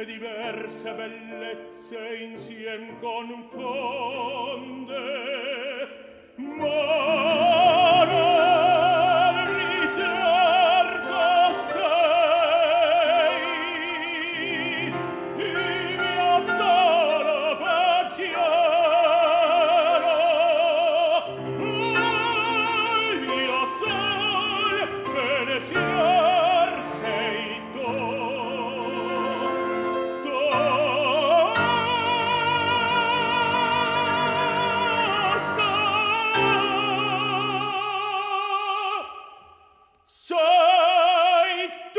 diverse bellezze insiem confonde, ma non ritar costei, il mio solo pensiero, il mio sol pensier sei tu.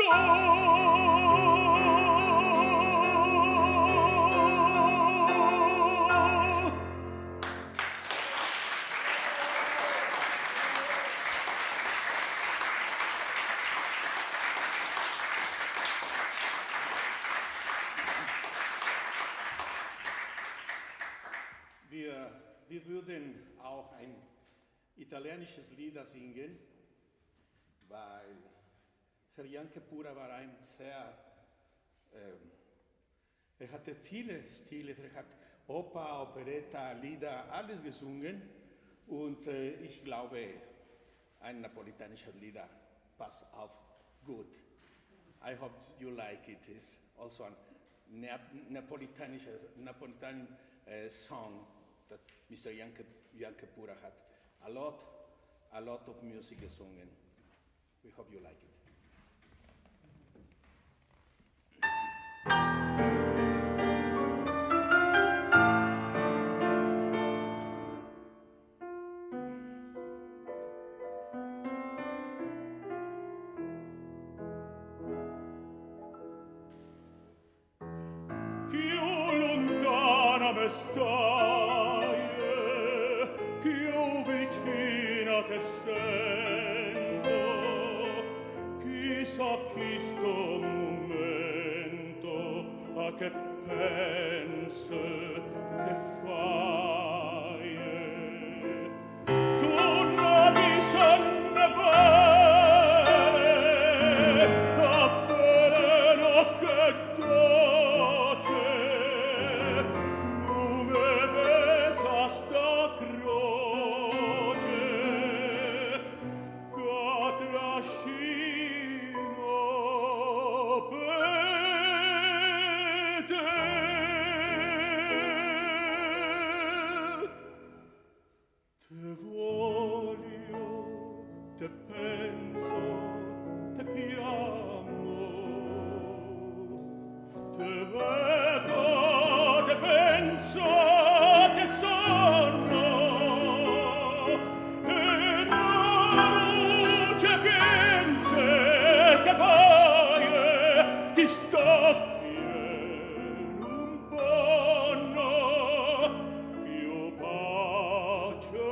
Wir würden auch ein italienisches Lied singen, weil Herr Jan Kiepura war ein sehr, hatte viele Stile, hat Oper, Operetta, Lieder, alles gesungen und ich glaube, ein napolitanisches Lied passt auch gut. I hope you like it. It's also a Napolitan song that Mr. Jan Kiepura had a lot of music sungen. We hope you like it. Più lontana me stai, più vicina te sento, chissà chi sto momento, a che pensi, che fai. Tu non mi sonne bene, appena che dote, non me pesa sta croce, che trascino per te. Te voglio, te penso, te chiamo, te vedo, te penso, te sono, e non ci pensi che poi ti stocchi in un panno, più pace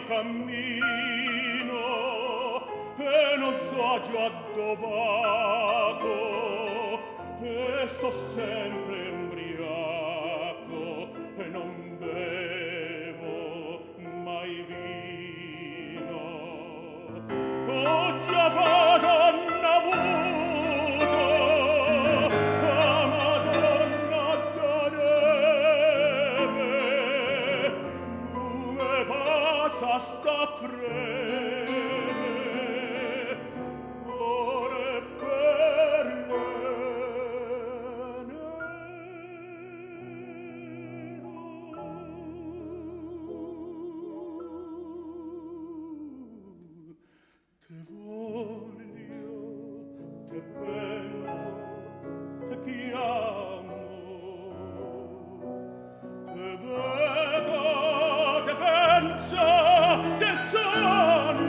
cammino e non so già dove e sto sempre ubriaco e non bevo mai vino. Ho già Madonna avuto, a Madonna da neve, come passa sta freme, ore per te voglio, te penso, te chiamo, te vedo, te penso, te sono.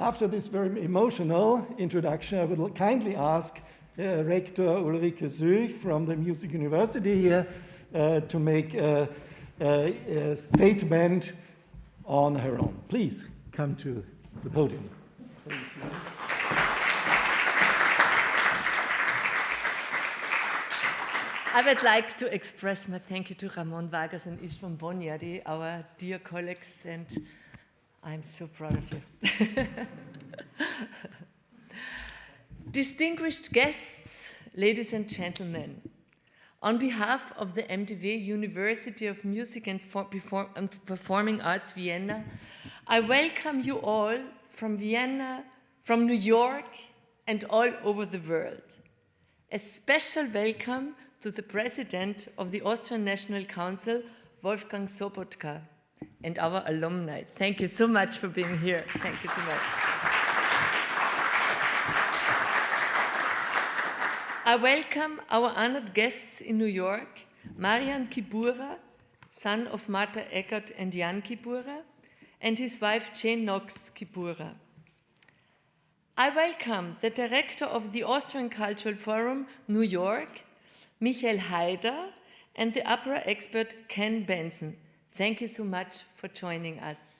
after this very emotional introduction, I would kindly ask Rector Ulrike Söch from the Music University here to make a statement on her own. Please come to the podium. Thank you. I would like to express my thank you to Ramon Vargas and Istvan Bonyadi, our dear colleagues, and I'm so proud of you. Distinguished guests, ladies and gentlemen, on behalf of the MDW University of Music and Performing Arts Vienna, I welcome you all from Vienna, from New York, and all over the world. A special welcome to the President of the Austrian National Council, Wolfgang Sobotka, and our alumni. Thank you so much for being here. Thank you so much. I welcome our honored guests in New York, Jan Kiepura, son of Marta Eggerth and Jan Kiepura, and his wife Jane Knox Kiepura. I welcome the director of the Austrian Cultural Forum, New York, Michael Haider, and the opera expert Ken Benson. Thank you so much for joining us.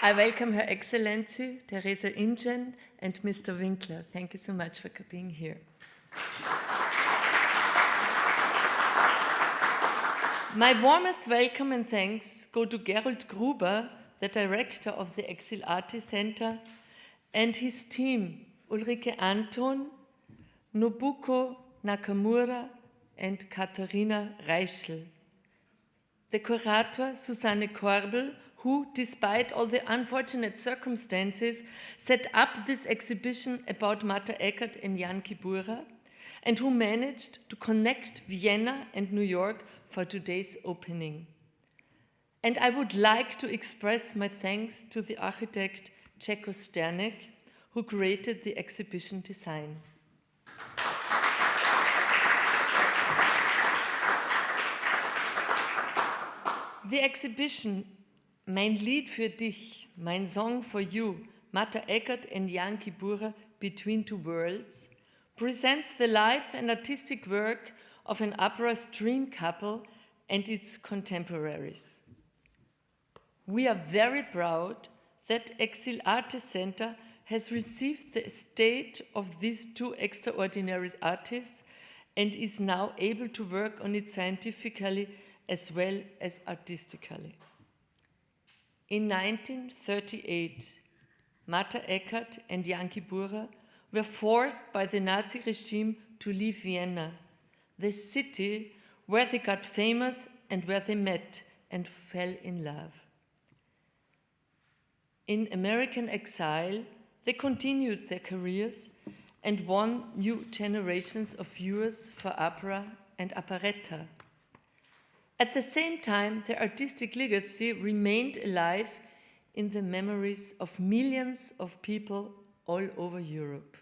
I welcome Her Excellency Teresa Ingen and Mr. Winkler. Thank you so much for being here. My warmest welcome and thanks go to Gerold Gruber, the director of the Exil Arte Center, and his team, Ulrike Anton, Nobuko Nakamura, and Katharina Reischl. The curator, Susanne Korbel, who, despite all the unfortunate circumstances, set up this exhibition about Marta Eggerth and Jan Kiepura, and who managed to connect Vienna and New York for today's opening. And I would like to express my thanks to the architect Čeko Sternek, who created the exhibition design. The exhibition Mein Lied für dich, Mein Song for You, Marta Eggerth and Jan Kiepura, Between Two Worlds, presents the life and artistic work of an opera's dream couple and its contemporaries. We are very proud that Exil Arte Center has received the estate of these two extraordinary artists and is now able to work on it scientifically as well as artistically. In 1938, Marta Eggerth and Jan Kiepura were forced by the Nazi regime to leave Vienna, the city where they got famous and where they met and fell in love. In American exile, they continued their careers and won new generations of viewers for opera and operetta. At the same time, their artistic legacy remained alive in the memories of millions of people all over Europe.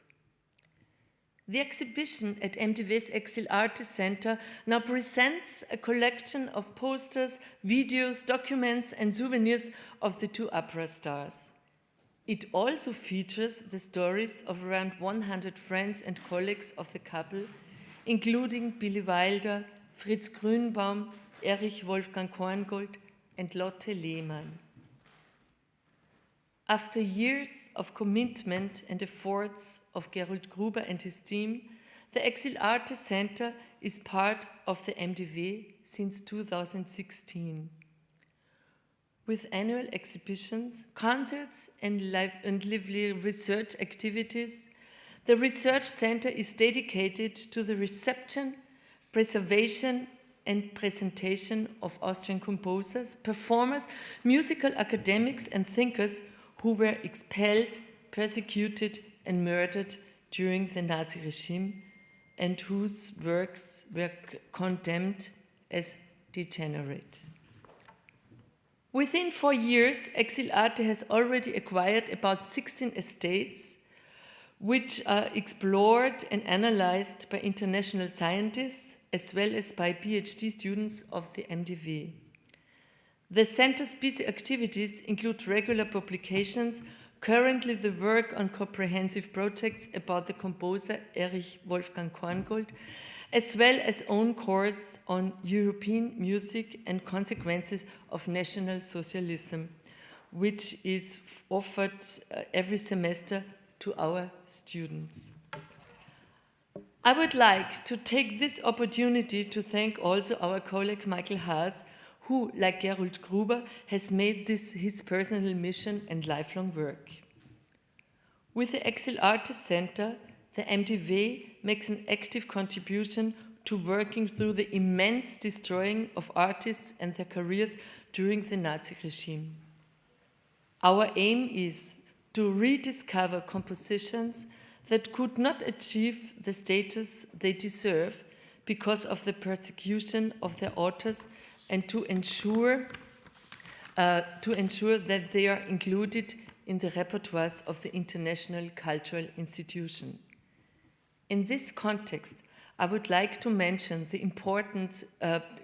The exhibition at MDW's Exil Arte Center now presents a collection of posters, videos, documents, and souvenirs of the two opera stars. It also features the stories of around 100 friends and colleagues of the couple, including Billy Wilder, Fritz Grünbaum, Erich Wolfgang Korngold, and Lotte Lehmann. After years of commitment and efforts of Gerold Gruber and his team, the Exil Arte Center is part of the MDW since 2016. With annual exhibitions, concerts, and lively research activities, the research center is dedicated to the reception, preservation, and presentation of Austrian composers, performers, musical academics, and thinkers who were expelled, persecuted, and murdered during the Nazi regime, and whose works were condemned as degenerate. Within 4 years, Exil Arte has already acquired about 16 estates, which are explored and analyzed by international scientists, as well as by PhD students of the MDW. The center's busy activities include regular publications, currently the work on comprehensive projects about the composer Erich Wolfgang Korngold, as well as own course on European music and consequences of National Socialism, which is offered every semester to our students. I would like to take this opportunity to thank also our colleague Michael Haas, who, like Gerold Gruber, has made this his personal mission and lifelong work. With the Exile Arte Center, the MDW makes an active contribution to working through the immense destroying of artists and their careers during the Nazi regime. Our aim is to rediscover compositions that could not achieve the status they deserve because of the persecution of their authors, and to ensure that they are included in the repertoires of the international cultural institution. In this context, I would like to mention the important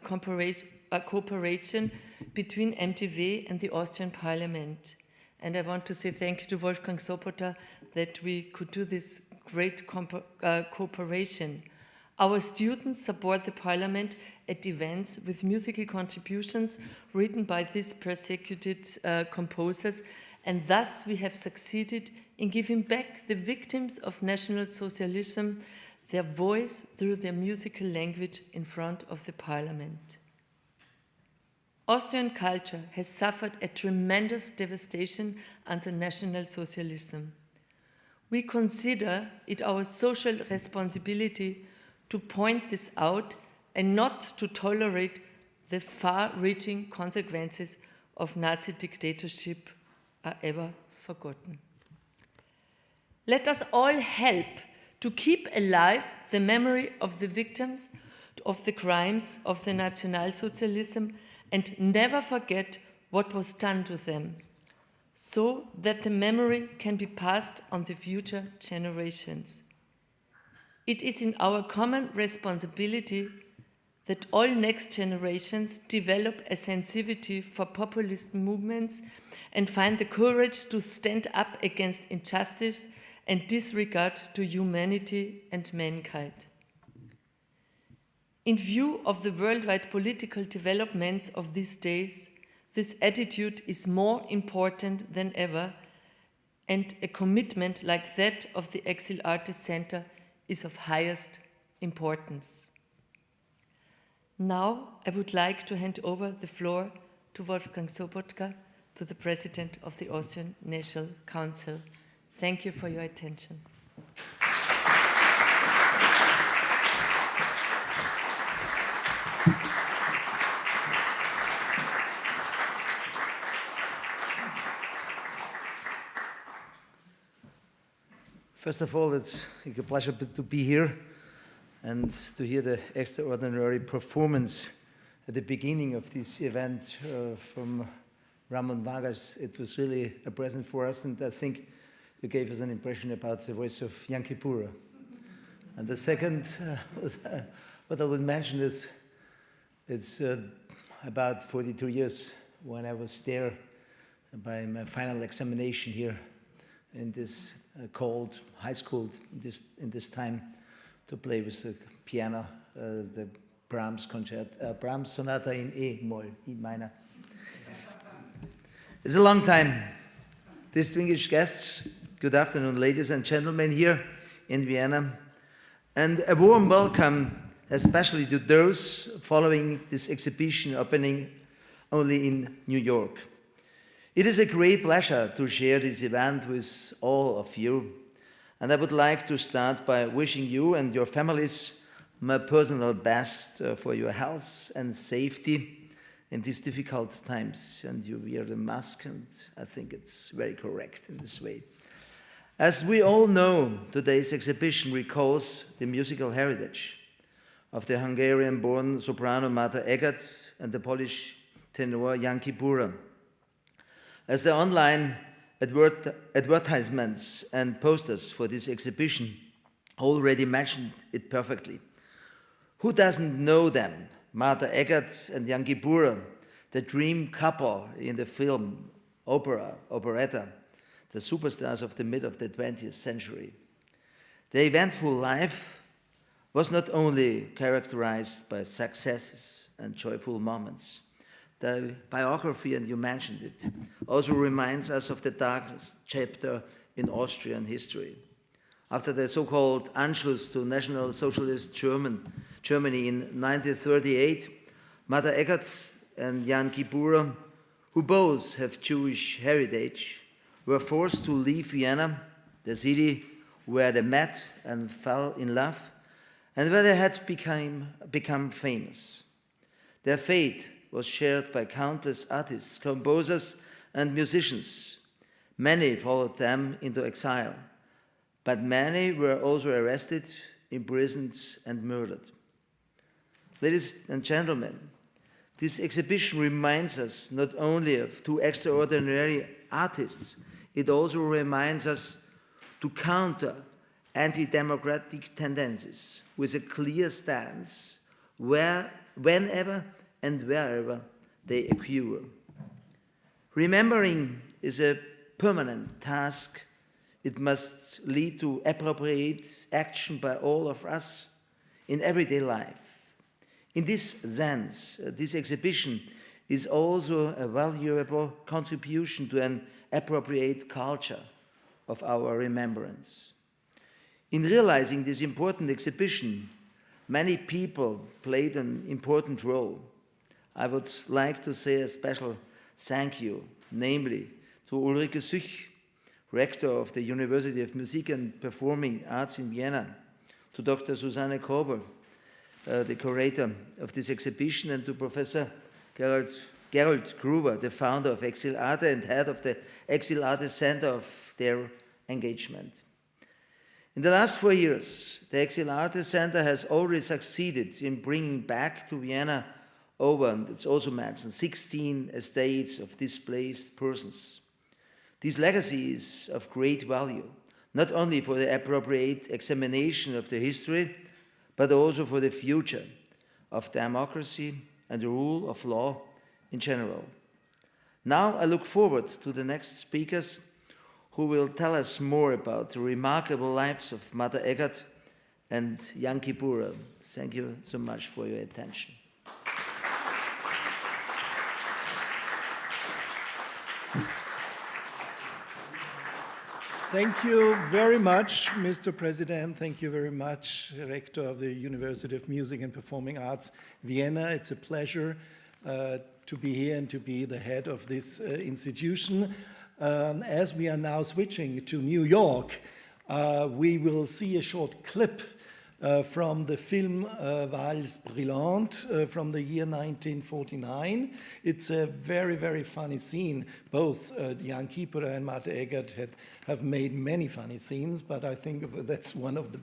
cooperation between MDW and the Austrian Parliament. And I want to say thank you to Wolfgang Sobota that we could do this great cooperation. Our students support the Parliament at events with musical contributions written by these persecuted composers, and thus we have succeeded in giving back the victims of National Socialism their voice through their musical language in front of the Parliament. Austrian culture has suffered a tremendous devastation under National Socialism. We consider it our social responsibility to point this out and not to tolerate the far-reaching consequences of Nazi dictatorship are ever forgotten. Let us all help to keep alive the memory of the victims of the crimes of the Nationalsozialism and never forget what was done to them, so that the memory can be passed on to future generations. It is in our common responsibility that all next generations develop a sensitivity for populist movements and find the courage to stand up against injustice and disregard to humanity and mankind. In view of the worldwide political developments of these days, this attitude is more important than ever, and a commitment like that of the Exile Arte Center is of highest importance. Now I would like to hand over the floor to Wolfgang Sobotka, to the President of the Austrian National Council. Thank you for your attention. First of all, it's a pleasure to be here and to hear the extraordinary performance at the beginning of this event from Ramon Vargas. It was really a present for us, and I think you gave us an impression about the voice of Jan Kiepura. And the second, what I would mention is, it's about 42 years when I was there by my final examination here in this cold high school in this time to play with the piano, the Brahms sonata in E-moll, E minor. It's a long time. Distinguished guests, good afternoon, ladies and gentlemen, here in Vienna, and a warm welcome especially to those following this exhibition opening only in New York. It is a great pleasure to share this event with all of you, and I would like to start by wishing you and your families my personal best for your health and safety in these difficult times. And you wear the mask, and I think it's very correct in this way. As we all know, today's exhibition recalls the musical heritage of the Hungarian-born soprano Marta Eggerth and the Polish tenor Jan Kiepura. As the online advertisements and posters for this exhibition already mentioned it perfectly, Who doesn't know them? Marta Eggerth and Jan Kiepura, the dream couple in the film operetta, the superstars of the mid of the 20th century. Their eventful life was not only characterized by successes and joyful moments. The biography, and you mentioned it, also reminds us of the darkest chapter in Austrian history. After the so-called Anschluss to National Socialist Germany in 1938, Marta Eggerth and Jan Kiepura, who both have Jewish heritage, were forced to leave Vienna, the city where they met and fell in love, and where they had become famous. Their fate was shared by countless artists, composers, and musicians. Many followed them into exile, but many were also arrested, imprisoned, and murdered. Ladies and gentlemen, this exhibition reminds us not only of two extraordinary artists, it also reminds us to counter anti-democratic tendencies with a clear stance whenever and wherever they occur. Remembering is a permanent task. It must lead to appropriate action by all of us in everyday life. In this sense, this exhibition is also a valuable contribution to an appropriate culture of our remembrance. In realizing this important exhibition, many people played an important role. I would like to say a special thank you, namely to Ulrike Süch, rector of the University of Music and Performing Arts in Vienna, to Dr. Susanne Kobel, the curator of this exhibition, and to Professor Gerald Gruber, the founder of Exile Arte and head of the Exile Arte Center, of their engagement. In the last 4 years, the Exile Arte Center has already succeeded in bringing back to Vienna over, and it's also mentioned, 16 estates of displaced persons. These legacies of great value, not only for the appropriate examination of the history, but also for the future of democracy and the rule of law in general. Now I look forward to the next speakers who will tell us more about the remarkable lives of Marta Eggerth and Jan Kiepura. Thank you so much for your attention. Thank you very much, Mr. President. Thank you very much, Rector of the University of Music and Performing Arts, Vienna. It's a pleasure to be here and to be the head of this institution. As we are now switching to New York, we will see a short clip from the film Valse Brillante from the year 1949. It's a very, very funny scene. Both Jan Kiepura and Marta Eggerth have made many funny scenes, but I think that's one of the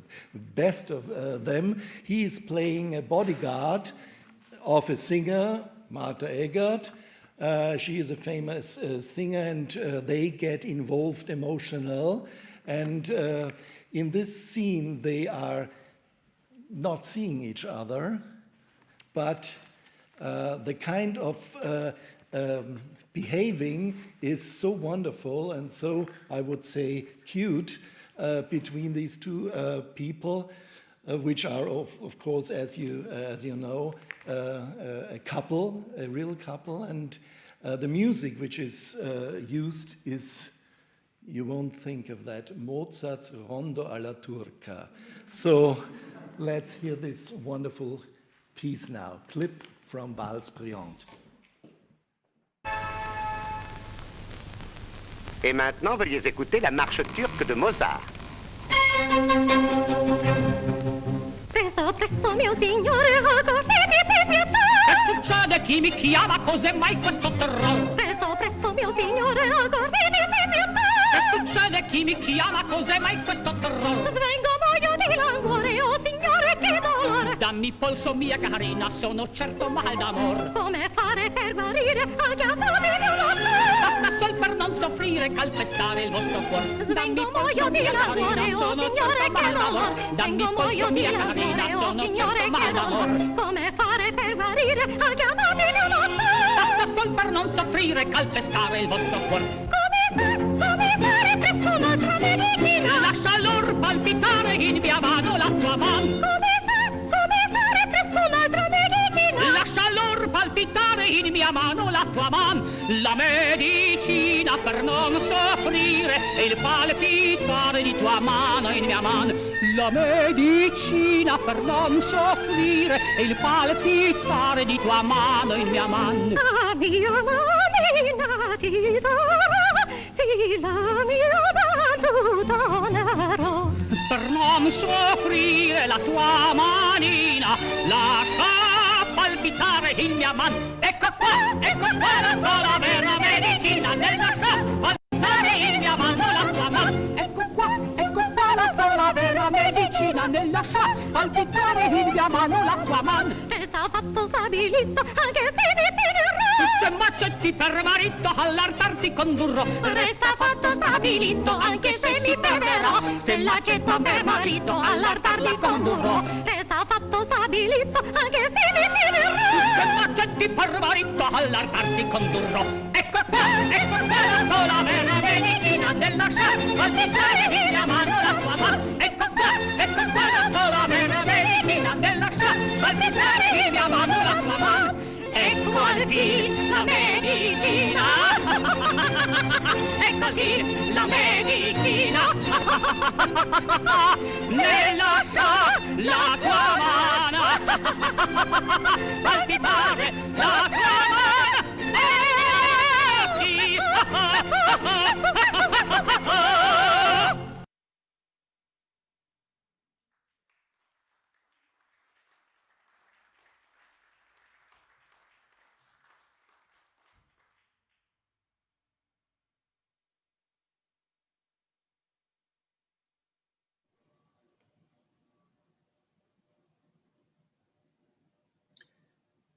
best of them. He is playing a bodyguard of a singer, Marta Eggerth. She is a famous singer, and they get involved emotional. And in this scene, they are not seeing each other, but the kind of behaving is so wonderful and so, I would say, cute between these two people, which are, of course, as you know, a couple, a real couple, and the music which is used is, you won't think of that, Mozart's Rondo alla Turca. So let's hear this wonderful piece now, clip from Valse Brillante. Et maintenant, veuillez écouter la marche turque de Mozart. Presto, presto, mio signore, accorriti per pietà. Che succede? Chi mi chiama? Cos'è mai questo terrore? Presto, presto, mio signore, accorriti per pietà. Che succede? Chi mi chiama? Cos'è mai questo terrore? Svengo, muoio di languore, oh signore, che do dolore. Dammi polso mia carina, sono certo mal d'amor. Come fare per guarire al chiamate di un attore? Basta sol per non soffrire, calpestare il vostro cuore. Svengo muoio di languore, oh signore che dolore. Svengo muoio di languore, oh signore che dolore. Come fare per guarire al chiamate di un attore? Basta sol per non soffrire, calpestare il vostro cuore. Come fare presto un'altra medicina? Lascia l'or palpitare in via mano la tua man. Come fare presto un'altra medicina? Lascia l'or palpitare in mia mano la tua man. La medicina per non soffrire e il palpitare di tua mano in mia man. La medicina per non soffrire e il palpitare di tua mano in mia man. La mia manina ti dà, sì, la mia man tu donerò. Per non soffrire la tua manina, lascia palpitare in mia man. Ecco qua la sola vera medicina nel lasciar palpitare in mia mano la tua man. Ecco qua la sola vera medicina nel lasciar palpitare in mia mano la tua man. Resta fatto stabilito anche se mi finirò. Se m'accetti per marito all'altar ti condurrò. Resta fatto stabilito anche se mi perderò. Se l'accetto per marito all'altar li condurrò. Resta fatto stabilito anche se mi finirò. Se m'accetti per marito all'altar ti condurrò. Ecco qua la sola vera medicina del lasciar palpitare in mia mano la tua mano. Ecco qua la sola vera medicina del lasciar palpitare in mia mano la tua mano. Ecco al fin la medicina. Ecco al fin la medicina. Ne lascia la tua mano palpitare la tua mano. Sì.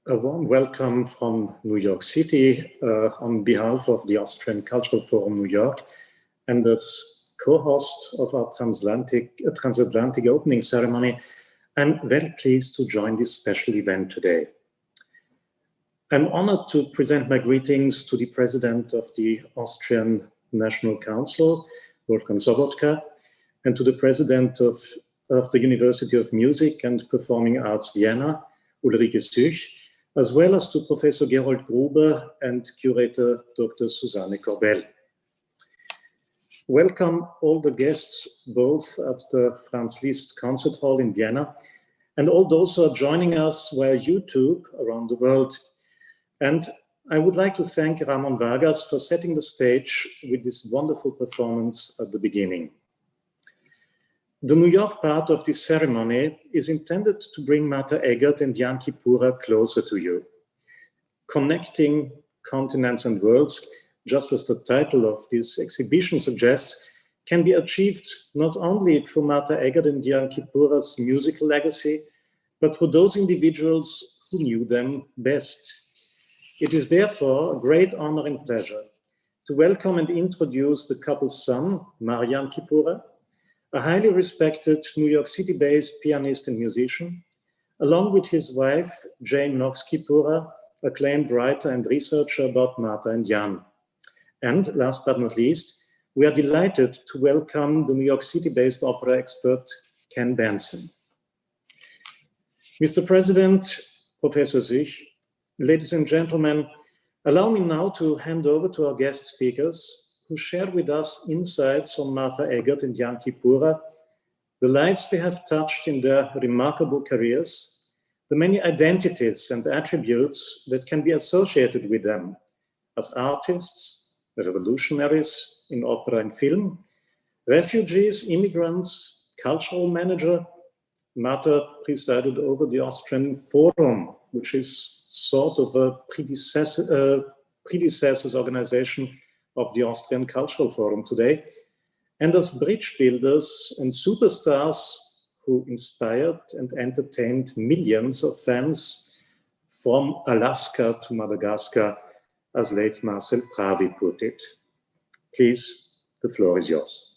A warm welcome from New York City on behalf of the Austrian Cultural Forum New York and as co-host of our transatlantic opening ceremony. I'm very pleased to join this special event today. I'm honored to present my greetings to the President of the Austrian National Council, Wolfgang Sobotka, and to the President of the University of Music and Performing Arts Vienna, Ulrike Süch, as well as to Professor Gerold Gruber and Curator Dr. Susanne Korbel. Welcome all the guests, both at the Franz Liszt Concert Hall in Vienna, and all those who are joining us via YouTube around the world. And I would like to thank Ramon Vargas for setting the stage with this wonderful performance at the beginning. The New York part of this ceremony is intended to bring Marta Eggerth and Jan Kiepura closer to you. Connecting continents and worlds, just as the title of this exhibition suggests, can be achieved not only through Marta Eggerth and Jan Kiepura's musical legacy, but through those individuals who knew them best. It is therefore a great honor and pleasure to welcome and introduce the couple's son, Jan Kiepura, a highly respected New York City-based pianist and musician, along with his wife, Jane Knox Kiepura, acclaimed writer and researcher about Marta and Jan. And last but not least, we are delighted to welcome the New York City-based opera expert, Ken Benson. Mr. President, Professor Süch, ladies and gentlemen, allow me now to hand over to our guest speakers who share with us insights on Marta Eggerth and Jan Kiepura, the lives they have touched in their remarkable careers, the many identities and attributes that can be associated with them as artists, revolutionaries in opera and film, refugees, immigrants, cultural manager. Marta presided over the Austrian Forum, which is sort of a predecessor's organization of the Austrian Cultural Forum today, and as bridge builders and superstars who inspired and entertained millions of fans from Alaska to Madagascar, as late Marcel Pravi put it. Please, the floor is yours.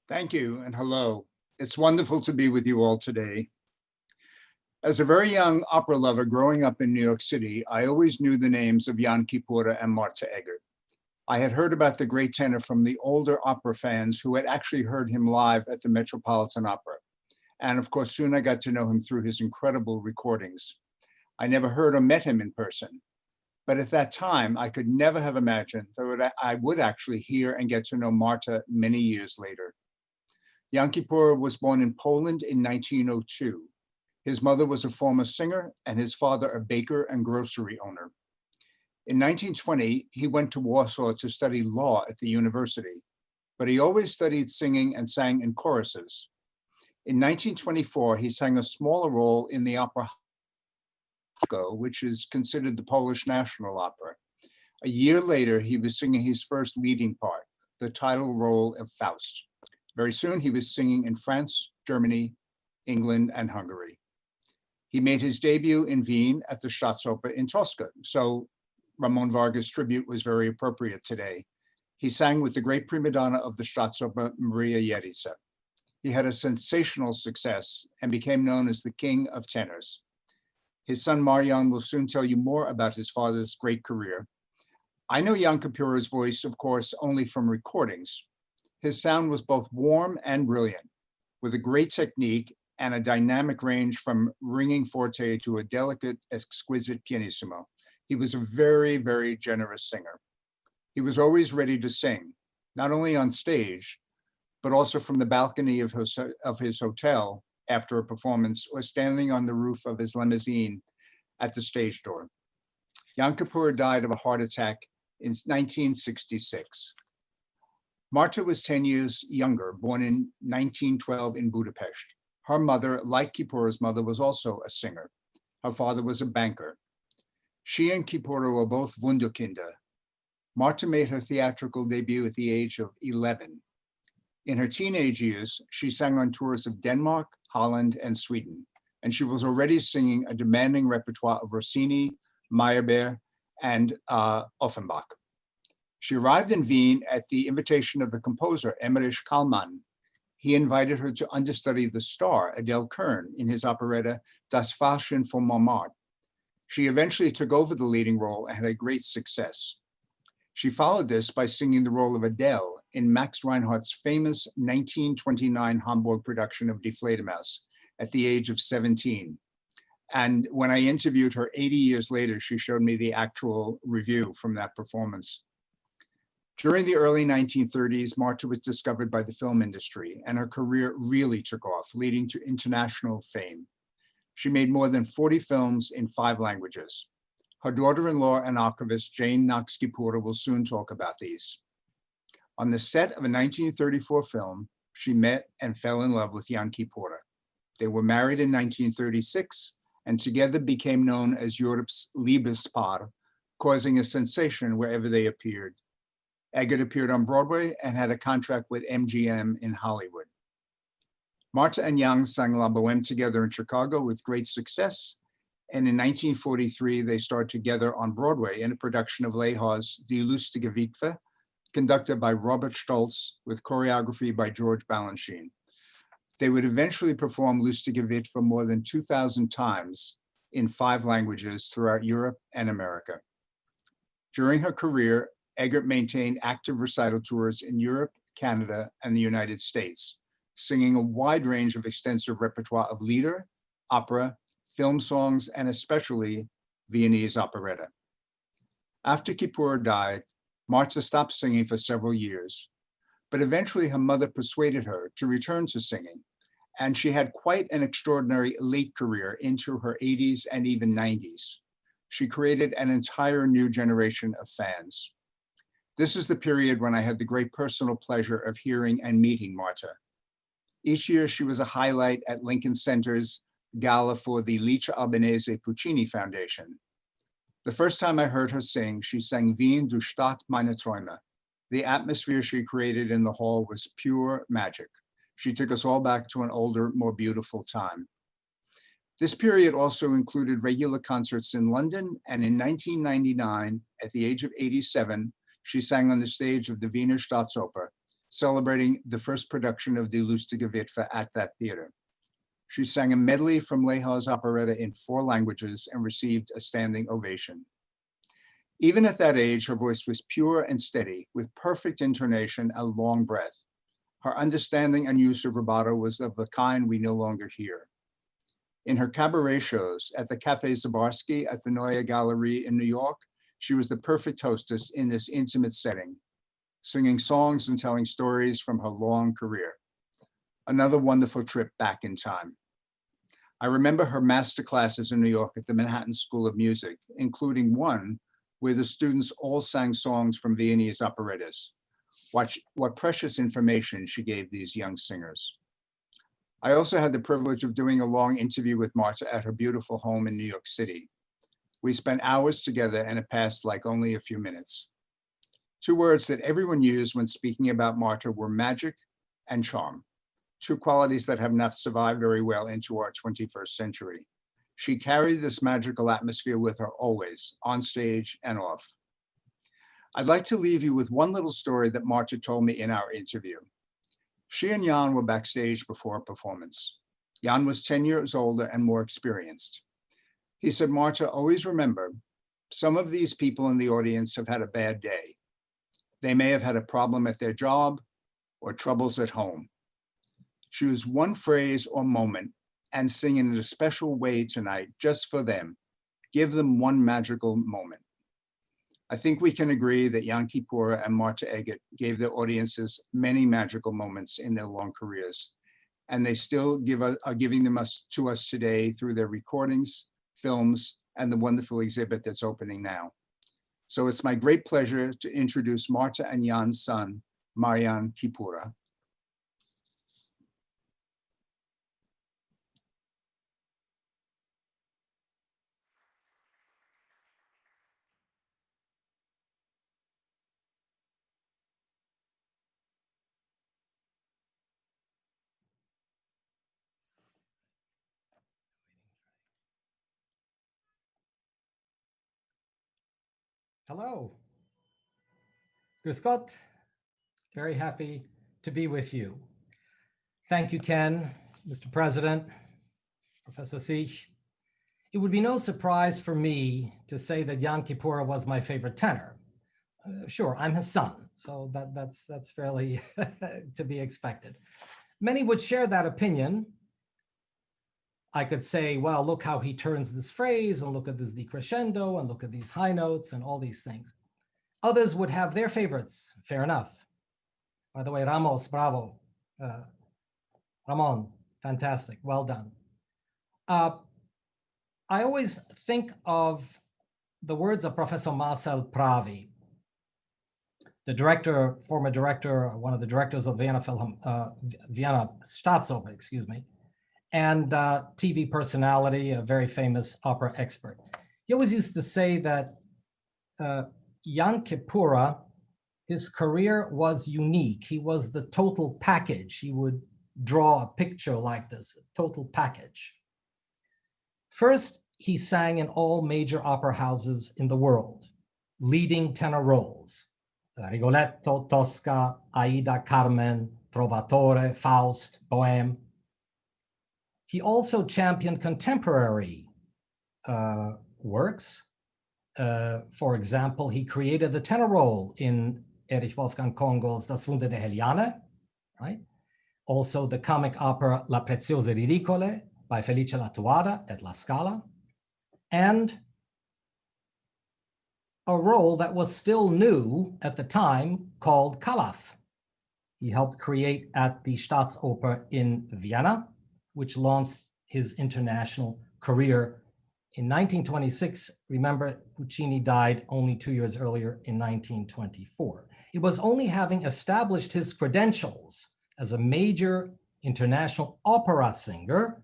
Thank you and hello. It's wonderful to be with you all today. As a very young opera lover growing up in New York City, I always knew the names of Jan Kiepura and Marta Eggerth. I had heard about the great tenor from the older opera fans who had actually heard him live at the Metropolitan Opera. And of course, soon I got to know him through his incredible recordings. I never heard or met him in person, but at that time, I could never have imagined that I would actually hear and get to know Marta many years later. Jan Kiepura was born in Poland in 1902. His mother was a former singer and his father a baker and grocery owner. In 1920, he went to Warsaw to study law at the university, but he always studied singing and sang in choruses. In 1924, he sang a smaller role in the opera, which is considered the Polish national opera. A year later, he was singing his first leading part, the title role of Faust. Very soon, he was singing in France, Germany, England, and Hungary. He made his debut in Vienna at the Staatsoper in Tosca, so Ramon Vargas' tribute was very appropriate today. He sang with the great prima donna of the Staatsoper, Maria Jerica. He had a sensational success and became known as the king of tenors. His son Marian will soon tell you more about his father's great career. I know Jan Kiepura's voice, of course, only from recordings. His sound was both warm and brilliant, with a great technique and a dynamic range from ringing forte to a delicate, exquisite pianissimo. He was a very, very generous singer. He was always ready to sing, not only on stage, but also from the balcony of his hotel after a performance or standing on the roof of his limousine at the stage door. Jan Kiepura died of a heart attack in 1966. Marta was 10 years younger, born in 1912 in Budapest. Her mother, like Kiepura's mother, was also a singer. Her father was a banker. She and Kiepura were both Wunderkinder. Marta made her theatrical debut at the age of 11. In her teenage years, she sang on tours of Denmark, Holland, and Sweden, and she was already singing a demanding repertoire of Rossini, Meyerbeer, and Offenbach. She arrived in Vienna at the invitation of the composer, Emmerich Kallmann. He invited her to understudy the star, Adele Kern, in his operetta, Das Fahrtchen von Montmartre. She eventually took over the leading role and had a great success. She followed this by singing the role of Adele in Max Reinhardt's famous 1929 Hamburg production of Die Fledermaus at the age of 17. And when I interviewed her 80 years later, she showed me the actual review from that performance. During the early 1930s, Marta was discovered by the film industry, and her career really took off, leading to international fame. She made more than 40 films in 5 languages. Her daughter-in-law and archivist, Jane Knox Kiepura, will soon talk about these. On the set of a 1934 film, she met and fell in love with Jan Kiepura. They were married in 1936 and together became known as Europe's Liebespaar, causing a sensation wherever they appeared. Eggerth appeared on Broadway and had a contract with MGM in Hollywood. Marta and Jan sang La Bohème together in Chicago with great success, and in 1943 they starred together on Broadway in a production of Lehár's Die lustige Witwe, conducted by Robert Stolz with choreography by George Balanchine. They would eventually perform Lustige Witwe more than 2,000 times in 5 languages throughout Europe and America. During her career, Eggerth maintained active recital tours in Europe, Canada, and the United States, singing a wide range of extensive repertoire of lieder, opera, film songs, and especially Viennese operetta. After Kiepura died, Marta stopped singing for several years, but eventually her mother persuaded her to return to singing, and she had quite an extraordinary late career into her 80s and even 90s. She created an entire new generation of fans. This is the period when I had the great personal pleasure of hearing and meeting Marta. Each year, she was a highlight at Lincoln Center's gala for the Lice Albanese Puccini Foundation. The first time I heard her sing, she sang Wien, du Stadt meiner Träume. The atmosphere she created in the hall was pure magic. She took us all back to an older, more beautiful time. This period also included regular concerts in London, and in 1999, at the age of 87, she sang on the stage of the Wiener Staatsoper, celebrating the first production of Die Lustige Witwe at that theater. She sang a medley from Lehau's operetta in 4 languages and received a standing ovation. Even at that age, her voice was pure and steady, with perfect intonation and long breath. Her understanding and use of rubato was of the kind we no longer hear. In her cabaret shows at the Café Zabarsky at the Neue Galerie in New York, she was the perfect hostess in this intimate setting, singing songs and telling stories from her long career. Another wonderful trip back in time. I remember her master classes in New York at the Manhattan School of Music, including one where the students all sang songs from Viennese operettas. What precious information she gave these young singers. I also had the privilege of doing a long interview with Marta at her beautiful home in New York City. We spent hours together and it passed like only a few minutes. 2 words that everyone used when speaking about Marta were magic and charm, 2 qualities that have not survived very well into our 21st century. She carried this magical atmosphere with her always, on stage and off. I'd like to leave you with one little story that Marta told me in our interview. She and Jan were backstage before a performance. Jan was 10 years older and more experienced. He said, Marta, always remember, some of these people in the audience have had a bad day. They may have had a problem at their job or troubles at home. Choose one phrase or moment and sing in a special way tonight just for them. Give them one magical moment. I think we can agree that Jan Kiepura and Marta Eggerth gave their audiences many magical moments in their long careers, and they still are giving them to us today through their recordings, films, and the wonderful exhibit that's opening now. So it's my great pleasure to introduce Marta and Jan's son, Jan Kiepura. Hello. Grüß Gott. Very happy to be with you. Thank you, Ken, Mr. President, Professor Sich. It would be no surprise for me to say that Jan Kiepura was my favorite tenor. Sure, I'm his son, so that's fairly to be expected. Many would share that opinion. I could say, well, look how he turns this phrase, and look at this decrescendo, and look at these high notes, and all these things. Others would have their favorites. Fair enough. By the way, Ramos, bravo. Ramon, fantastic. Well done. I always think of the words of Professor Marcel Pravi, the director, former director, one of the directors of Vienna Staatsoper, excuse me, and TV personality, a very famous opera expert. He always used to say that Jan Kiepura, his career was unique. He was the total package. He would draw a picture like this, a total package. First, he sang in all major opera houses in the world, leading tenor roles. Rigoletto, Tosca, Aida, Carmen, Trovatore, Faust, Bohème. He also championed contemporary works. For example, he created the tenor role in Erich Wolfgang Kongo's Das Wunder der Heliane, right? Also the comic opera La Preziose Ridicole by Felice Latuada at La Scala, and a role that was still new at the time called Calaf. He helped create at the Staatsoper in Vienna, which launched his international career In 1926, remember, Puccini died only 2 years earlier in 1924. It was only having established his credentials as a major international opera singer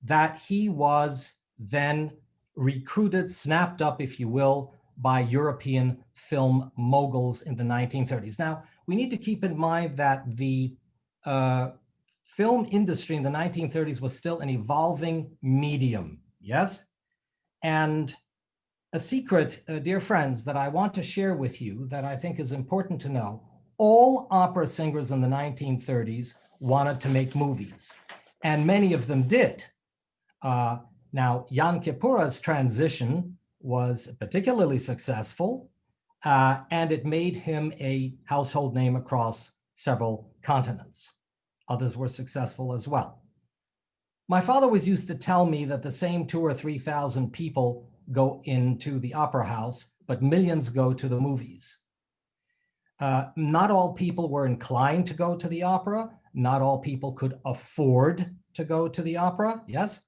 that he was then recruited, snapped up, if you will, by European film moguls in the 1930s. Now, we need to keep in mind that the film industry in the 1930s was still an evolving medium, yes? And a secret, dear friends, that I want to share with you that I think is important to know, all opera singers in the 1930s wanted to make movies, and many of them did. Now, Jan Kiepura's transition was particularly successful, and it made him a household name across several continents. Others were successful as well. My father was used to tell me that the same 2,000 or 3,000 people go into the opera house, but millions go to the movies. Not all people were inclined to go to the opera. Not all people could afford to go to the opera, yes?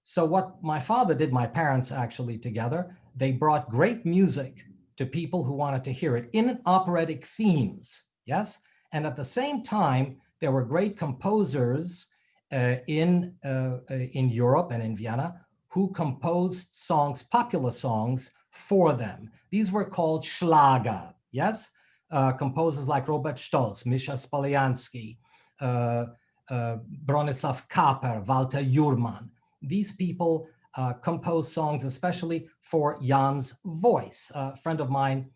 So what my father did, my parents actually together, they brought great music to people who wanted to hear it in operatic themes, yes? And at the same time, there were great composers in Europe and in Vienna who composed songs, popular songs, for them. These were called Schlager, yes? Composers like Robert Stolz, Mischa Spaliansky, Bronislaw Kaper, Walter Jurman. These people composed songs especially for Jan's voice. A friend of mine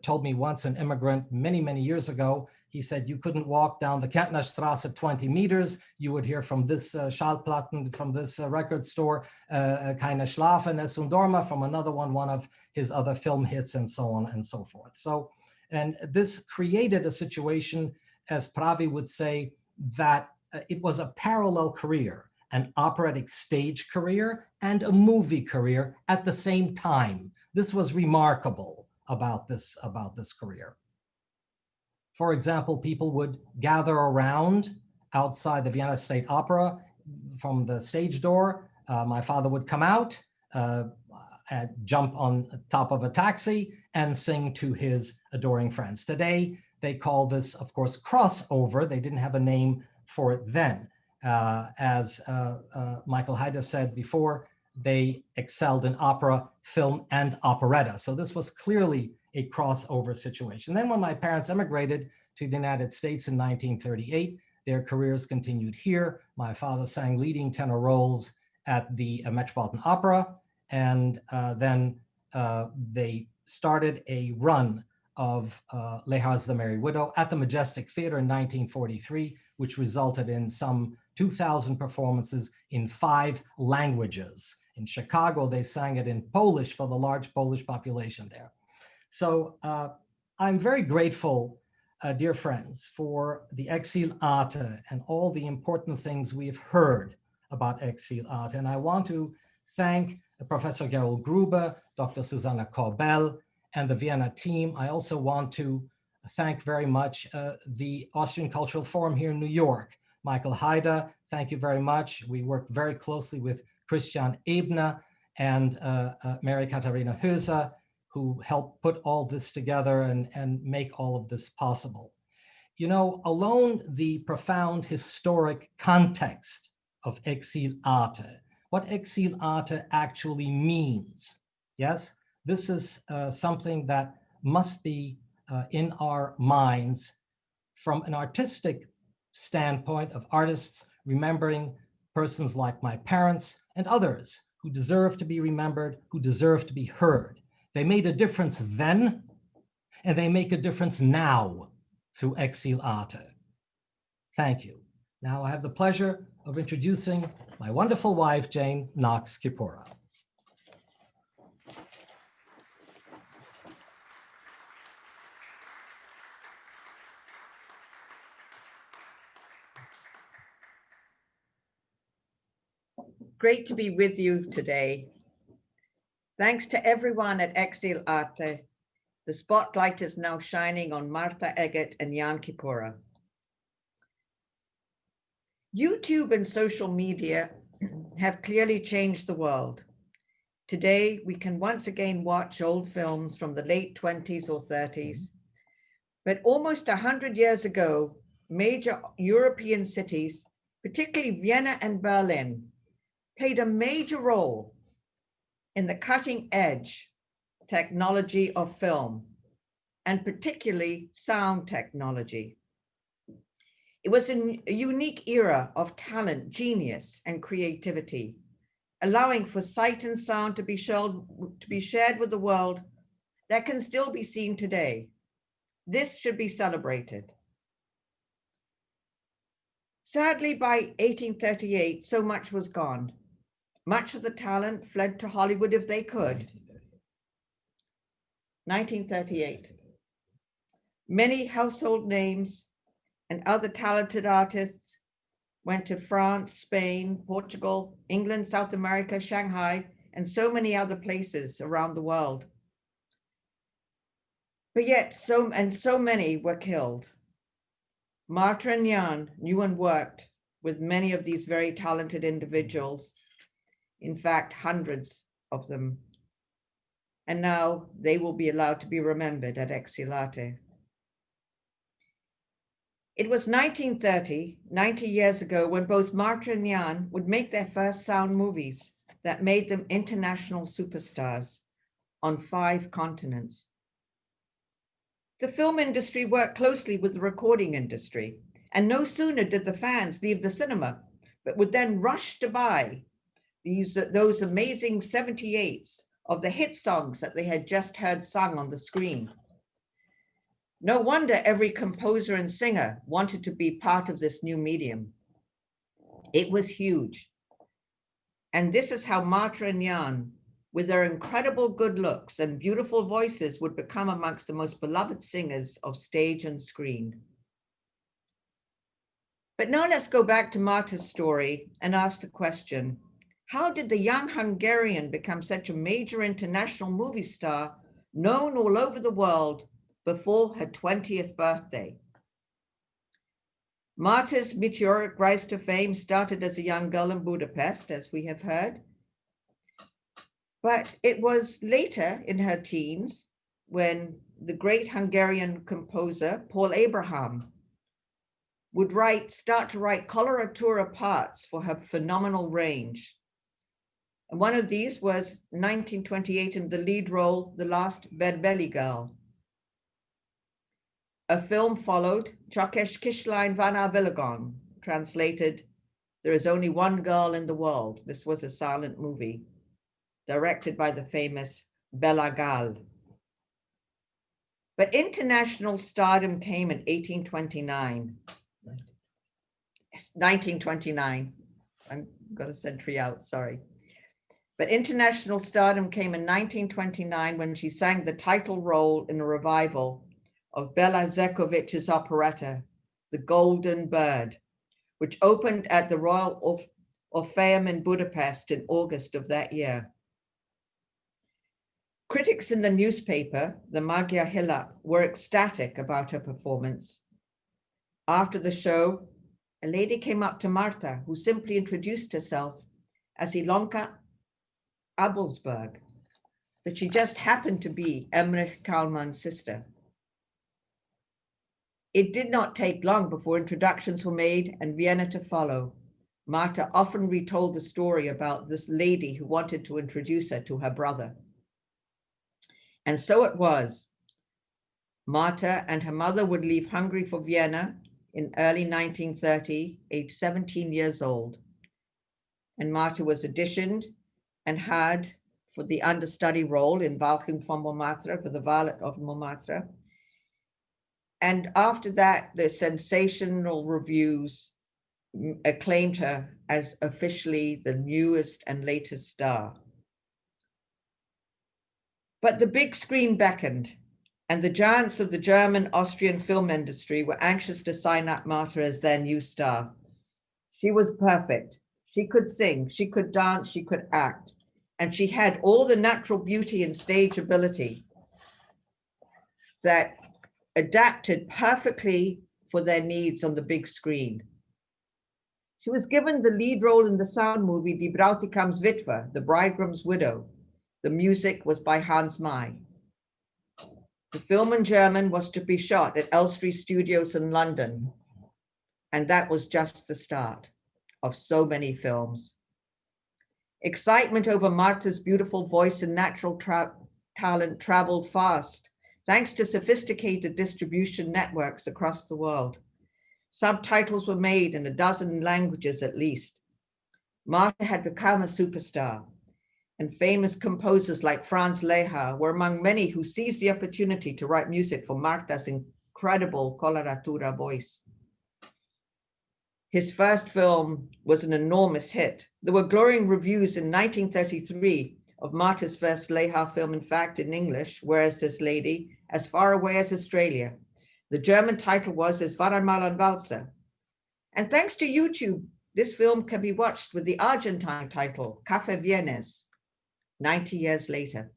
told me once, an immigrant many, many years ago, he said you couldn't walk down the Kärntnerstrasse 20 meters. You would hear from this Schallplatten, from this record store, Keine Schlafen es und Dorma, from another one of his other film hits, and so on and so forth. So, and this created a situation, as Pravi would say, that it was a parallel career, an operatic stage career and a movie career at the same time. This was remarkable about this career. For example, people would gather around outside the Vienna State Opera from the stage door. My father would come out, jump on top of a taxi, and sing to his adoring friends. Today, they call this, of course, crossover. They didn't have a name for it then. As Michael Haida said before, they excelled in opera, film, and operetta. So this was clearly a crossover situation. Then when my parents emigrated to the United States in 1938, their careers continued here. My father sang leading tenor roles at the Metropolitan Opera, and then they started a run of Lehar's The Merry Widow at the Majestic Theater in 1943, which resulted in some 2,000 performances in 5 languages. In Chicago, they sang it in Polish for the large Polish population there. So I'm very grateful, dear friends, for the exil arte and all the important things we've heard about exil arte. And I want to thank Professor Gerold Gruber, Dr. Susanna Korbel, and the Vienna team. I also want to thank very much the Austrian Cultural Forum here in New York. Michael Haida, thank you very much. We worked very closely with Christian Ebner and Mary Katharina Höser, who helped put all this together and make all of this possible. You know, alone the profound historic context of exil arte, what exil arte actually means, yes? This is something that must be in our minds from an artistic standpoint of artists remembering persons like my parents and others who deserve to be remembered, who deserve to be heard. They made a difference then, and they make a difference now through exil arte. Thank you. Now I have the pleasure of introducing my wonderful wife, Jane Knox Kiepura. Great to be with you today. Thanks to everyone at Exil Arte. The spotlight is now shining on Marta Eggerth and Jan Kiepura. YouTube and social media have clearly changed the world. Today, we can once again watch old films from the late 20s or 30s. But almost 100 years ago, major European cities, particularly Vienna and Berlin, played a major role in the cutting edge technology of film, and particularly sound technology. It was a unique era of talent, genius, and creativity, allowing for sight and sound to be shared with the world that can still be seen today. This should be celebrated. Sadly, by 1838, so much was gone. Much of the talent fled to Hollywood if they could. 1938. Many household names and other talented artists went to France, Spain, Portugal, England, South America, Shanghai, and so many other places around the world. But yet, so many were killed. Marta and Jan knew and worked with many of these very talented individuals, in fact, hundreds of them. And now they will be allowed to be remembered at Exil Arte. It was 1930, 90 years ago, when both Marta and Jan would make their first sound movies that made them international superstars on 5 continents. The film industry worked closely with the recording industry, and no sooner did the fans leave the cinema, but would then rush to buy those amazing 78s of the hit songs that they had just heard sung on the screen. No wonder every composer and singer wanted to be part of this new medium. It was huge. And this is how Marta and Jan, with their incredible good looks and beautiful voices, would become amongst the most beloved singers of stage and screen. But now let's go back to Marta's story and ask the question, how did the young Hungarian become such a major international movie star, known all over the world, before her 20th birthday? Marta's meteoric rise to fame started as a young girl in Budapest, as we have heard. But it was later in her teens when the great Hungarian composer, Paul Abraham, would start to write coloratura parts for her phenomenal range. And one of these was 1928 in the lead role, The Last Berbeli Girl. A film followed, Csak egy kislány van a világon, translated, There is Only One Girl in the World. This was a silent movie, directed by the famous Bela Gal. But international stardom came in 1929. I've got a century out, sorry. But international stardom came in 1929 when she sang the title role in a revival of Bela Zekovich's operetta, The Golden Bird, which opened at the Royal Orpheum in Budapest in August of that year. Critics in the newspaper, the Magyar Hilap, were ecstatic about her performance. After the show, a lady came up to Marta, who simply introduced herself as Ilonka Abelsberg, that she just happened to be Emmerich Kálmán's sister. It did not take long before introductions were made and Vienna to follow. Marta often retold the story about this lady who wanted to introduce her to her brother. And so it was. Marta and her mother would leave Hungary for Vienna in early 1930, age 17 years old. And Marta was auditioned and had for the understudy role in Walchim von Montmartre, for the Valet of Montmartre. And after that, the sensational reviews acclaimed her as officially the newest and latest star. But the big screen beckoned, and the giants of the German, Austrian film industry were anxious to sign up Marta as their new star. She was perfect. She could sing, she could dance, she could act, and she had all the natural beauty and stage ability that adapted perfectly for their needs on the big screen. She was given the lead role in the sound movie Die Bräutigamswitwe, The Bridegroom's Widow, The music was by Hans May. The film in German was to be shot at Elstree Studios in London. And that was just the start of so many films. Excitement over Marta's beautiful voice and natural talent traveled fast, thanks to sophisticated distribution networks across the world. Subtitles were made in 12 languages at least. Marta had become a superstar, and famous composers like Franz Lehár were among many who seized the opportunity to write music for Marta's incredible coloratura voice. His first film was an enormous hit. There were glowing reviews in 1933 of Marta's first Lehár film, in fact, in English, Where is This Lady? As Far Away as Australia. The German title was Es war einmal ein Walzer. And thanks to YouTube, this film can be watched with the Argentine title, Café Viennes, 90 years later.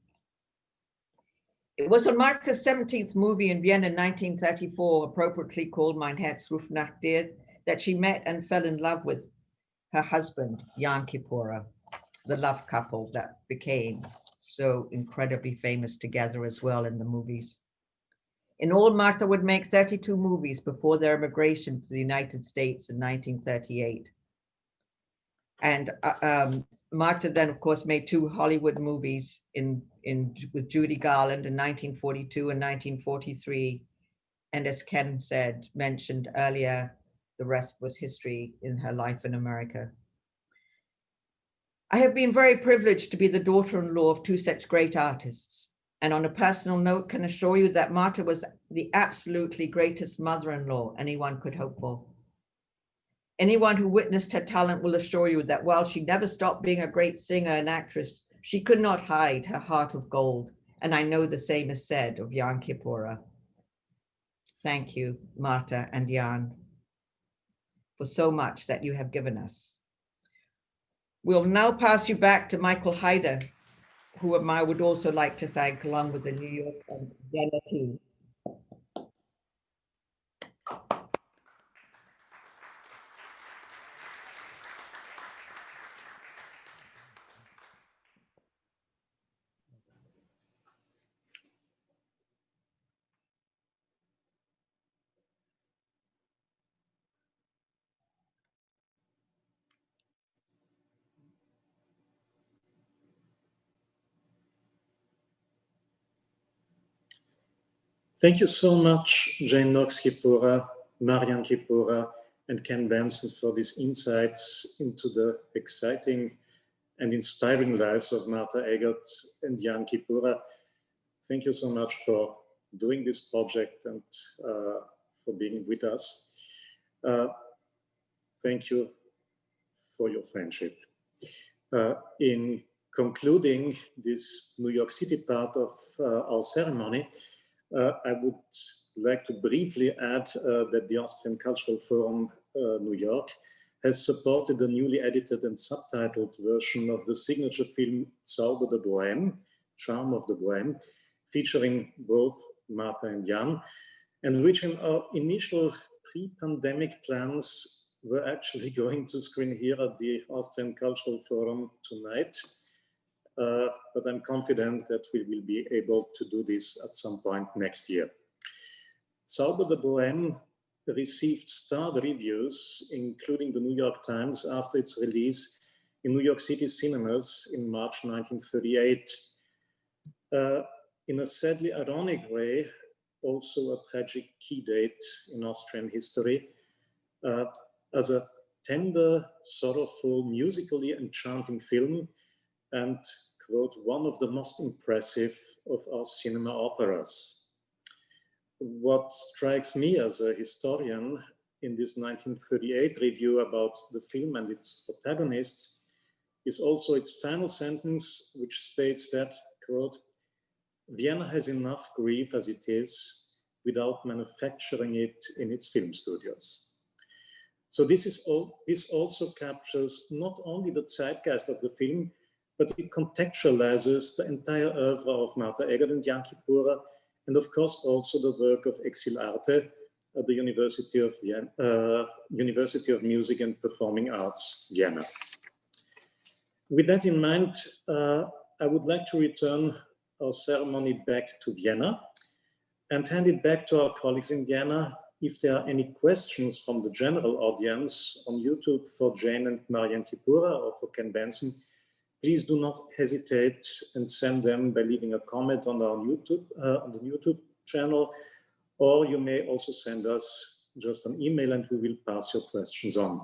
It was on Marta's 17th movie in Vienna in 1934, appropriately called Mein Herz ruft nach dir, that she met and fell in love with her husband, Jan Kiepura, the love couple that became so incredibly famous together as well in the movies. In all, Marta would make 32 movies before their immigration to the United States in 1938. And Marta then, of course, made 2 Hollywood movies with Judy Garland in 1942 and 1943. And as Ken mentioned earlier, the rest was history in her life in America. I have been very privileged to be the daughter-in-law of 2 such great artists. And on a personal note, can assure you that Marta was the absolutely greatest mother-in-law anyone could hope for. Anyone who witnessed her talent will assure you that while she never stopped being a great singer and actress, she could not hide her heart of gold. And I know the same is said of Jan Kiepura. Thank you, Marta and Jan, for so much that you have given us. We'll now pass you back to Michael Haider, who I would also like to thank, along with the New York and Vienna team. Thank you so much, Jane Knox Kiepura, Marian Kiepura, and Ken Benson for these insights into the exciting and inspiring lives of Marta Eggerth and Jan Kiepura. Thank you so much for doing this project and for being with us. Thank you for your friendship. In concluding this New York City part of our ceremony, I would like to briefly add that the Austrian Cultural Forum New York has supported the newly edited and subtitled version of the signature film Zauber der Bohème, Charm of the Bohème, featuring both Marta and Jan, and which in our initial pre-pandemic plans were actually going to screen here at the Austrian Cultural Forum tonight. But I'm confident that we will be able to do this at some point next year. Zauber der Bohème received starred reviews, including the New York Times, after its release in New York City cinemas in March 1938. In a sadly ironic way, also a tragic key date in Austrian history, as a tender, sorrowful, musically enchanting film, and, quote, one of the most impressive of our cinema operas. What strikes me as a historian in this 1938 review about the film and its protagonists is also its final sentence, which states that, quote, Vienna has enough grief as it is without manufacturing it in its film studios. So this also captures not only the zeitgeist of the film, but it contextualizes the entire oeuvre of Marta Eggerth and Jan Kiepura, and of course also the work of Exil Arte at the University of Music and Performing Arts, Vienna. With that in mind, I would like to return our ceremony back to Vienna and hand it back to our colleagues in Vienna. If there are any questions from the general audience on YouTube for Jane and Jan Kiepura or for Ken Benson, please do not hesitate and send them by leaving a comment on our YouTube, on the YouTube channel, or you may also send us just an email and we will pass your questions on.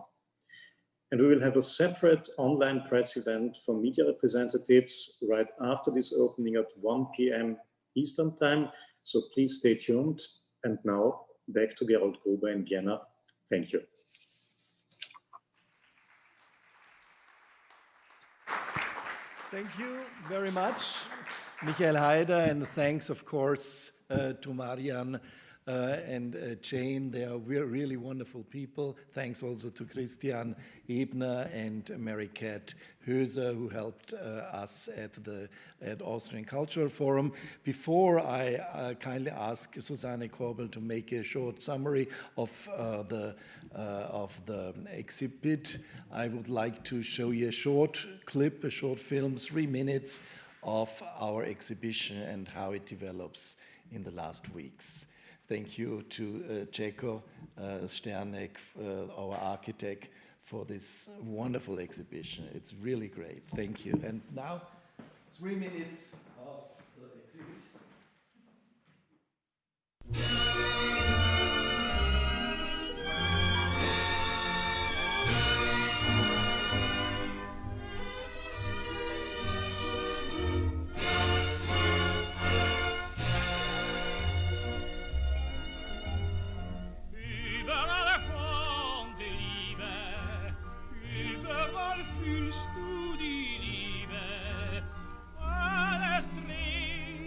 And we will have a separate online press event for media representatives right after this opening at 1 p.m. Eastern Time. So please stay tuned. And now back to Gerold Gruber in Vienna. Thank you. Thank you very much, Michael Haider, and thanks, of course, to Marian and Jane. They are really wonderful people. Thanks also to Christian Ebner and Mary-Kat Höser, who helped us at Austrian Cultural Forum. Before I kindly ask Susanne Korbel to make a short summary of the exhibit, I would like to show you a short clip, a short film, 3 minutes, of our exhibition and how it develops in the last weeks. Thank you to Ceko Sternek, our architect, for this wonderful exhibition. It's really great. Thank you. And now, 3 minutes of the exhibit.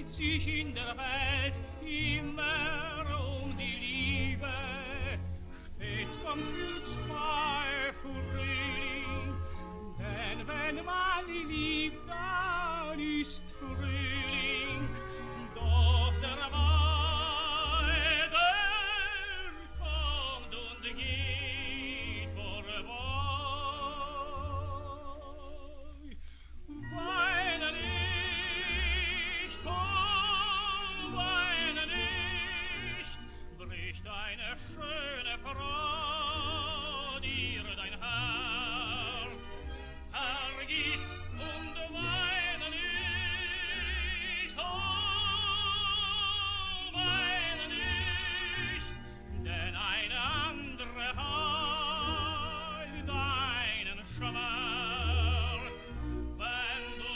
Sich in der Welt immer die Liebe. Stets kommt für zwei Frühling, denn wenn man liebt, dann ist Frühling. Doch der Weide kommt und geht vorbei. Weine nicht, weine nicht, bricht eine schöne Frau dir dein Herz. Vergiss und weine nicht, weine nicht, denn eine andere heilt deinen Schmerz. Wenn du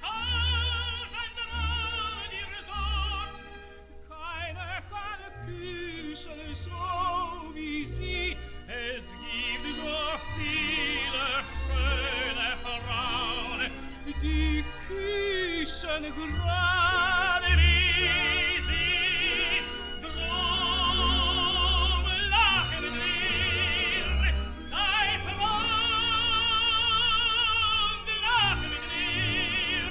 auf tausend Mal dir sagst, keine kann küssen so wie sie, es gibt so viele schöne Frauen, die küssen gerade wie sie. Drum lache mit mir, sei verwandt, lache mit mir,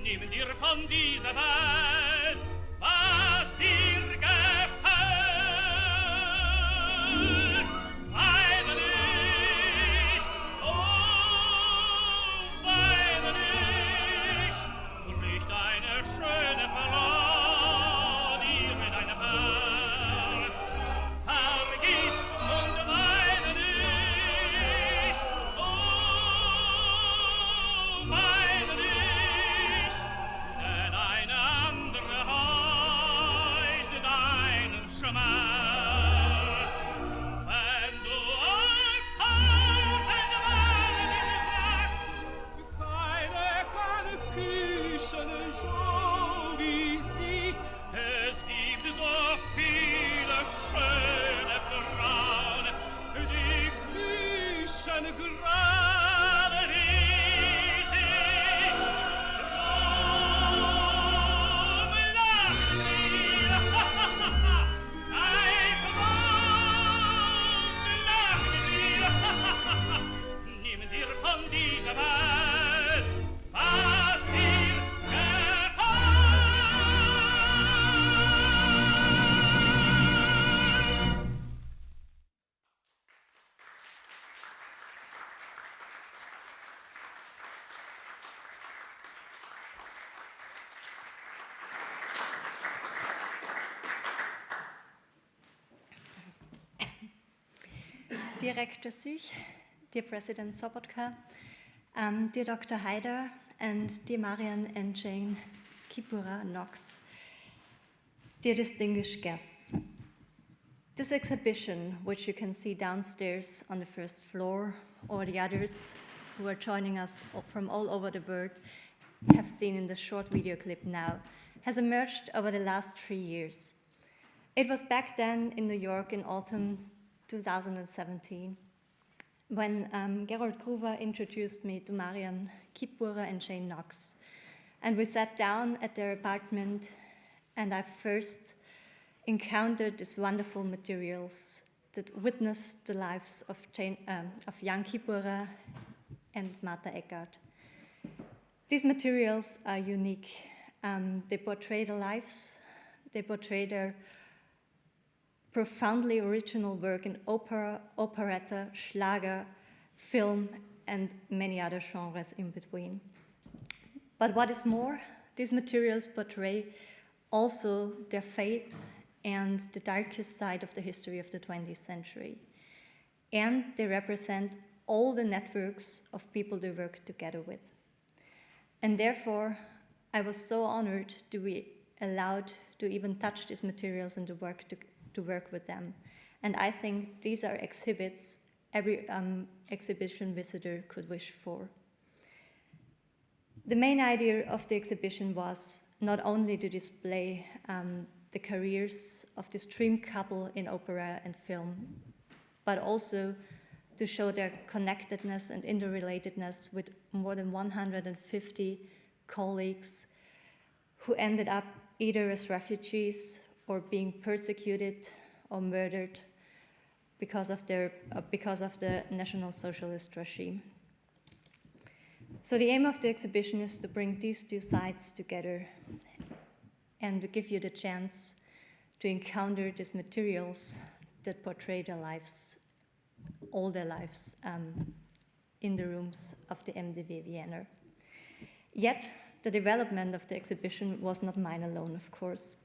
nimm dir von dieser Welt, was dir gefällt. Weine nicht, oh, weine nicht, bricht eine schöne Frau dir dein Herz. Vergiss und weine nicht, oh, weine nicht, denn eine andere heilt deinen Schmerz. Wenn du auf tausend Mal dir sagst, keine kann küssen so wie sie, es gibt so viele schöne Frauen, die küssen gerade wie sie. Drum lach mir, sei verwandt, lach mir, nimm dir von dieser Welt, was dir gefällt. dear Rector Sich, dear President Sobotka, dear Dr. Haider, and dear Marian and Jane Kiepura Knox, dear distinguished guests. This exhibition, which you can see downstairs on the first floor, or the others who are joining us from all over the world have seen in the short video clip now, has emerged over the last 3 years. It was back then in New York in autumn 2017 when Gerald Gruber introduced me to Marian Kiepura and Jane Knox. And we sat down at their apartment, and I first encountered these wonderful materials that witnessed the lives of Jan Kiepura and Marta Eggerth. These materials are unique. They portray the lives, they portray their profoundly original work in opera, operetta, Schlager, film, and many other genres in between. But what is more, these materials portray also their faith and the darkest side of the history of the 20th century. And they represent all the networks of people they work together with. And therefore, I was so honored to be allowed to even touch these materials and to work with them. And I think these are exhibits every exhibition visitor could wish for. The main idea of the exhibition was not only to display the careers of this dream couple in opera and film, but also to show their connectedness and interrelatedness with more than 150 colleagues who ended up either as refugees or being persecuted or murdered because of the National Socialist regime. So the aim of the exhibition is to bring these two sides together and to give you the chance to encounter these materials that portray their lives, all their lives, in the rooms of the MDW Vienna. Yet, the development of the exhibition was not mine alone, of course.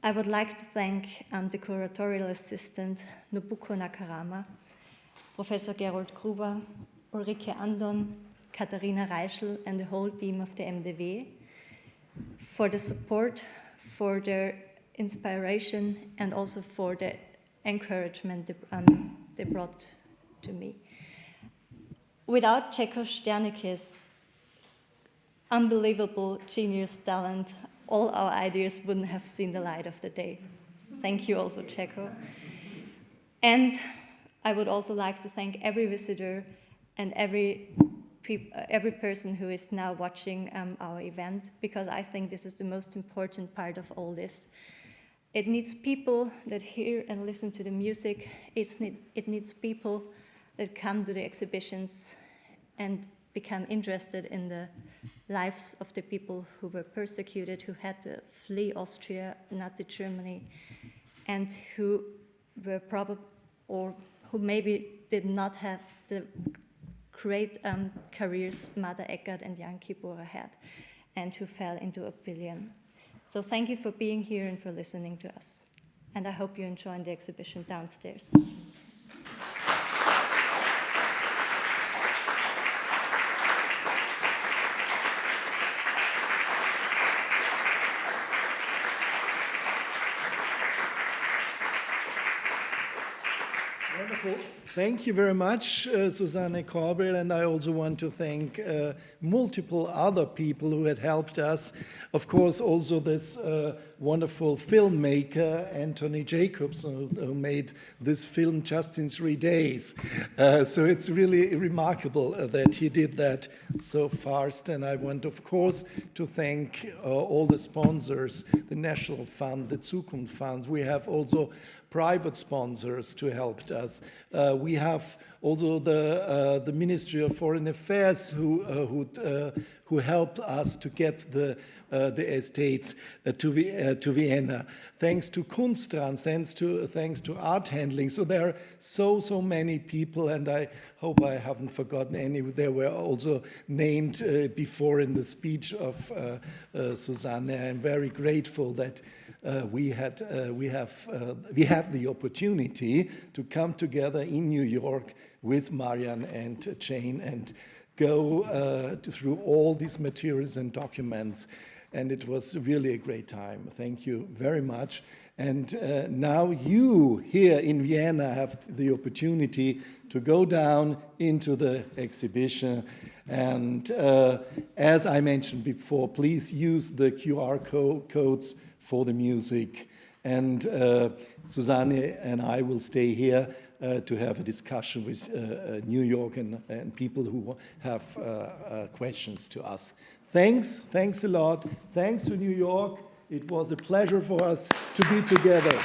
I would like to thank the curatorial assistant Nobuko Nakarama, Professor Gerald Gruber, Ulrike Andon, Katharina Reischl, and the whole team of the MDW for the support, for their inspiration, and also for the encouragement they brought to me. Without Čeko Sternicke's unbelievable genius talent, all our ideas wouldn't have seen the light of the day. Thank you also, Čeko. And I would also like to thank every visitor and every person who is now watching our event, because I think this is the most important part of all this. It needs people that hear and listen to the music. It needs people that come to the exhibitions and become interested in the lives of the people who were persecuted, who had to flee Austria, Nazi Germany, and who were or who maybe did not have the great careers Marta Eggerth and Jan Kiepura had, and who fell into oblivion. So thank you for being here and for listening to us. And I hope you enjoy the exhibition downstairs. Wonderful. Thank you very much, Susanne Korbel, and I also want to thank multiple other people who had helped us. Of course, also this wonderful filmmaker, Anthony Jacobs, who made this film just in 3 days. So it's really remarkable that he did that so fast. And I want, of course, to thank all the sponsors, the National Fund, the Zukunft Funds. We have also private sponsors to help us. We have also the Ministry of Foreign Affairs who helped us to get the estates to Vienna. Thanks to Kunsttrans, thanks to Art Handling. So there are so many people, and I hope I haven't forgotten any. They were also named before in the speech of Susanne. I'm very grateful that we have the opportunity to come together in New York with Marian and Jane and go through all these materials and documents. And it was really a great time. Thank you very much. And now you here in Vienna have the opportunity to go down into the exhibition. And as I mentioned before, please use the QR codes for the music. And Susanne and I will stay here to have a discussion with New York and people who have questions to us. Thanks a lot. Thanks to New York. It was a pleasure for us to be together.